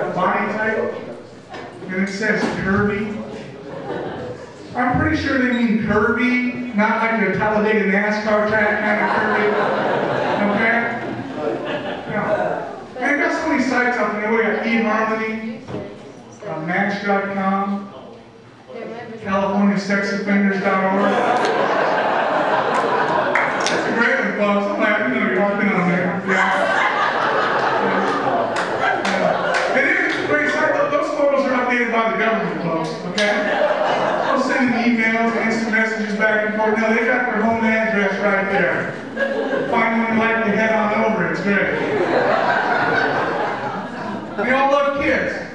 a body type, and it says curvy. I'm pretty sure they mean curvy, not like a Talladega NASCAR track kind of curvy. Okay? No. And I got so many sites out there. We got eHarmony, Match.com, CaliforniaSexOffenders.org. That's a great one, folks. I'm glad you know you're all been on there. It is a great site. Those photos are updated by the government, folks. Okay? They'll send emails, instant messages back and forth. No, they got their home address right there. Find one you like to head on over. It's great. We all love kids.